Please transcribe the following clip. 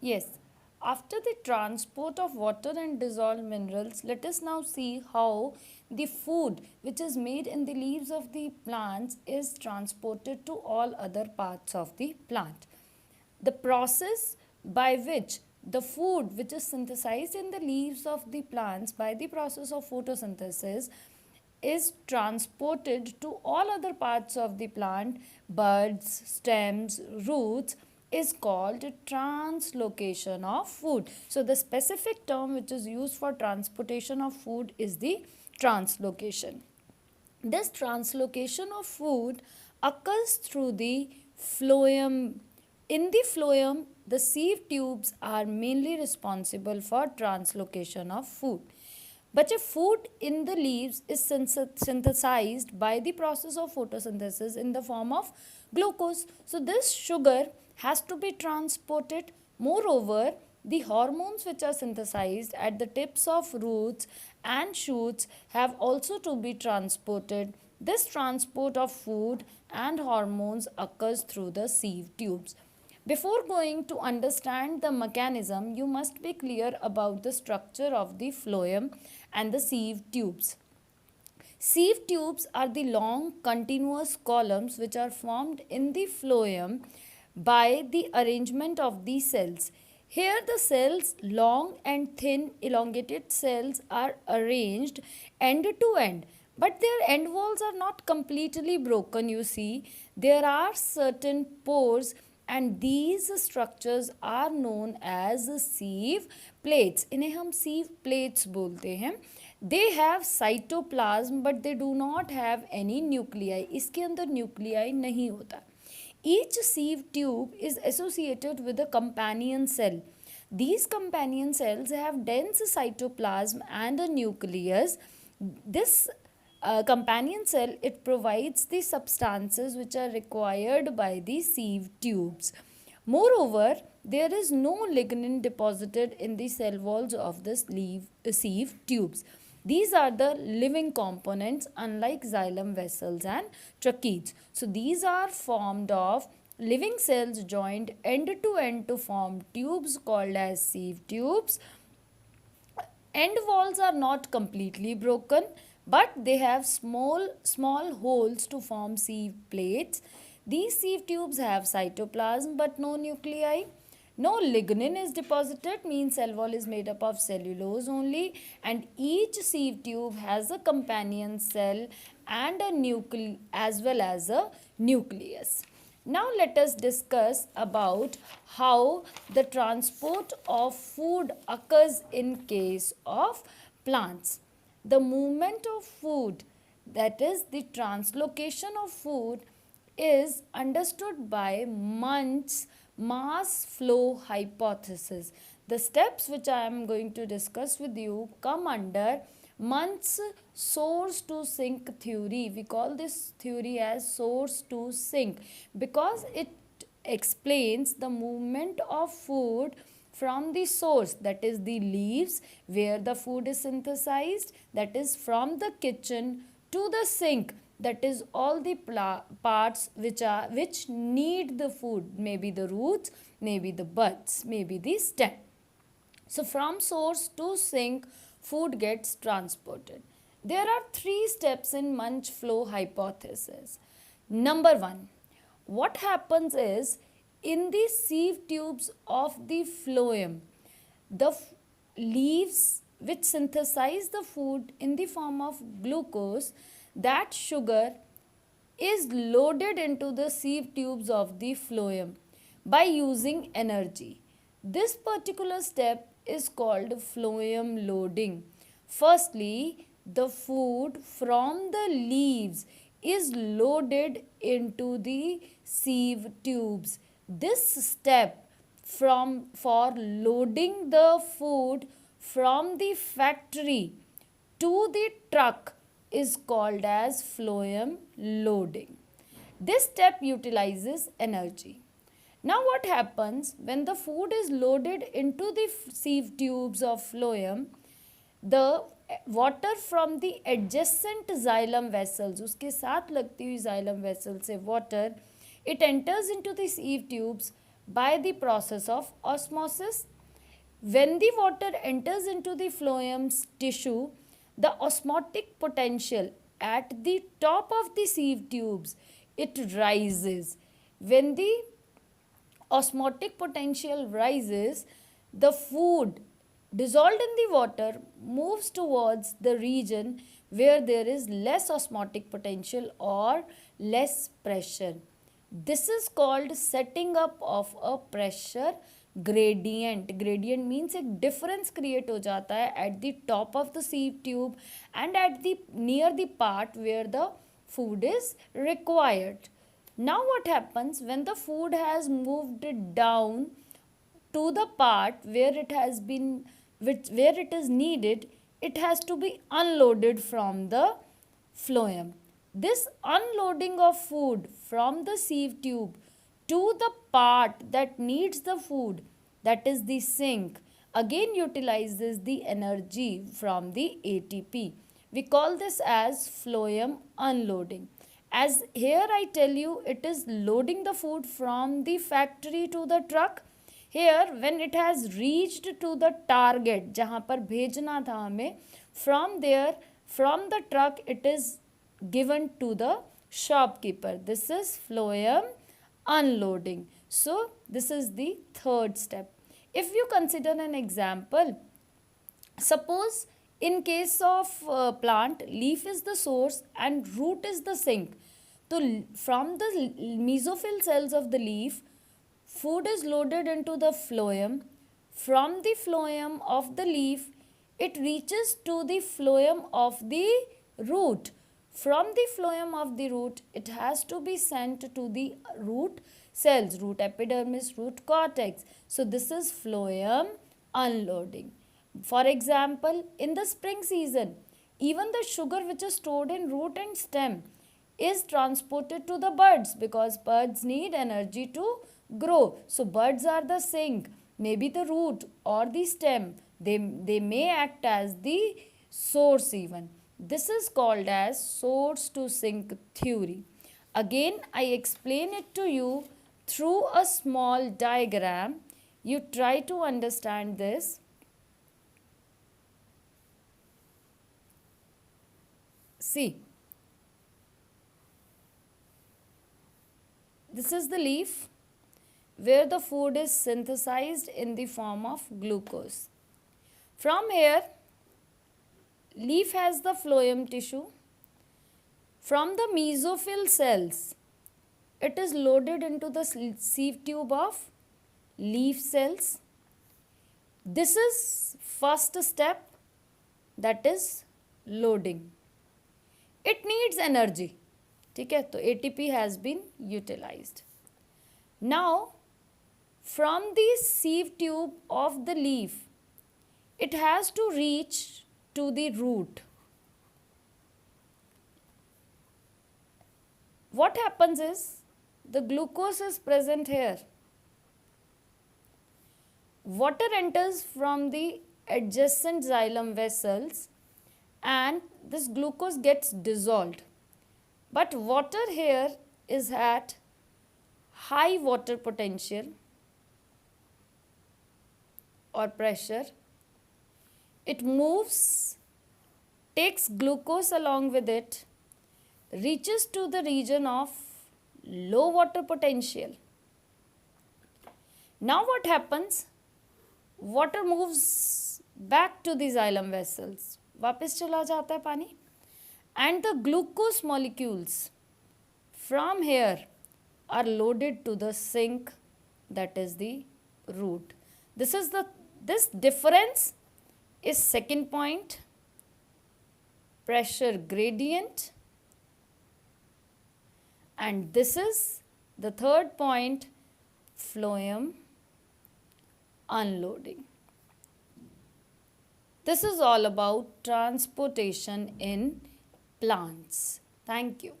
Yes. After the transport of water and dissolved minerals, let us now see how the food which is made in the leaves of the plants is transported to all other parts of the plant. The process by which the food which is synthesized in the leaves of the plants by the process of photosynthesis is transported to all other parts of the plant, buds, stems, roots, is called translocation of food. So the specific term which is used for transportation of food is the translocation. This translocation of food occurs through the phloem. In the phloem, the sieve tubes are mainly responsible for translocation of food. But if food in the leaves is synthesized by the process of photosynthesis in the form of glucose, so this sugar has to be transported. Moreover, the hormones which are synthesized at the tips of roots and shoots have also to be transported. This transport of food and hormones occurs through the sieve tubes. Before going to understand the mechanism, you must be clear about the structure of the phloem and the sieve tubes. Sieve tubes are the long continuous columns which are formed in the phloem by the arrangement of the cells. Here the cells, long and thin elongated cells, are arranged end to end, but their end walls are not completely broken. You see, there are certain pores, and these structures are known as sieve plates. इन्हें हम sieve plates बोलते हैं. They have cytoplasm but they do not have any nuclei. इसके अंदर nuclei नहीं होता. Each sieve tube is associated with a companion cell. These companion cells have dense cytoplasm and a nucleus. This companion cell, it provides the substances which are required by the sieve tubes. Moreover, there is no lignin deposited in the cell walls of the sieve tubes. These are the living components unlike xylem vessels and tracheids. So these are formed of living cells joined end to form tubes called as sieve tubes. End walls are not completely broken, but they have small holes to form sieve plates. These sieve tubes have cytoplasm but no nuclei. No lignin is deposited, means cell wall is made up of cellulose only, and each sieve tube has a companion cell and a nucleus as well as a nucleus. Now let us discuss about how the transport of food occurs in case of plants. The movement of food, that is the translocation of food, is understood by Munch's mass flow hypothesis. The steps which I am going to discuss with you come under Munch's source to sink theory. We call this theory as source to sink because it explains the movement of food from the source, that is the leaves where the food is synthesized, that is from the kitchen to the sink, that is all the parts which need the food, maybe the roots, maybe the buds, maybe the stem. So from source to sink, food gets transported. There are 3 steps in Munch flow hypothesis. Number 1, what happens is in the sieve tubes of the phloem, the leaves which synthesize the food in the form of glucose, that sugar is loaded into the sieve tubes of the phloem by using energy. This particular step is called phloem loading. Firstly, the food from the leaves is loaded into the sieve tubes. This step for loading the food from the factory to the truck is called as phloem loading. This step utilizes energy. Now what happens when the food is loaded into the sieve tubes of phloem? The water from the adjacent xylem vessels, उसके साथ लगती हुई xylem vessel से water, it enters into the sieve tubes by the process of osmosis. When the water enters into the phloem's tissue, the osmotic potential at the top of the sieve tubes, it rises. When the osmotic potential rises, the food dissolved in the water moves towards the region where there is less osmotic potential or less pressure. This is called setting up of a pressure gradient. Gradient means एक difference create हो जाता है at the top of the sieve tube and at the near the part where the food is required. Now what happens when the food has moved down to the part where it has been where it is needed, it has to be unloaded from the phloem. This unloading of food from the sieve tube to the part that needs the food, that is the sink, again utilizes the energy from the ATP. We call this as phloem unloading. As here I tell you, it is loading the food from the factory to the truck. Here when it has reached to the target जहाँ पर भेजना था हमें, from there, from the truck it is given to the shopkeeper. This is phloem unloading. So this is the third step. If you consider an example, suppose in case of plant, leaf is the source and root is the sink. So from the mesophyll cells of the leaf, food is loaded into the phloem. From the phloem of the leaf, it reaches to the phloem of the root. From the phloem of the root, it has to be sent to the root cells, root epidermis, root cortex. So this is phloem unloading. For example, in the spring season, even the sugar which is stored in root and stem is transported to the buds because buds need energy to grow. So buds are the sink, maybe the root or the stem. They may act as the source even. This is called as source to sink theory. Again, I explain it to you through a small diagram. You try to understand this. See, this is the leaf where the food is synthesized in the form of glucose. From here, leaf has the phloem tissue. From the mesophyll cells, it is loaded into the sieve tube of leaf cells. This is first step, that is loading. It needs energy. ठीक है, तो ATP has been utilized. Now, from the sieve tube of the leaf, it has to reach to the root. What happens is, the glucose is present here. Water enters from the adjacent xylem vessels and this glucose gets dissolved. But water here is at high water potential or pressure. It moves, takes glucose along with it, reaches to the region of low water potential. Now what happens? Water moves back to the xylem vessels. वापस चला जाता है पानी. And the glucose molecules from here are loaded to the sink, that is the root. This difference is second point, pressure gradient, and this is the third point, phloem unloading. This is all about transportation in plants. Thank you.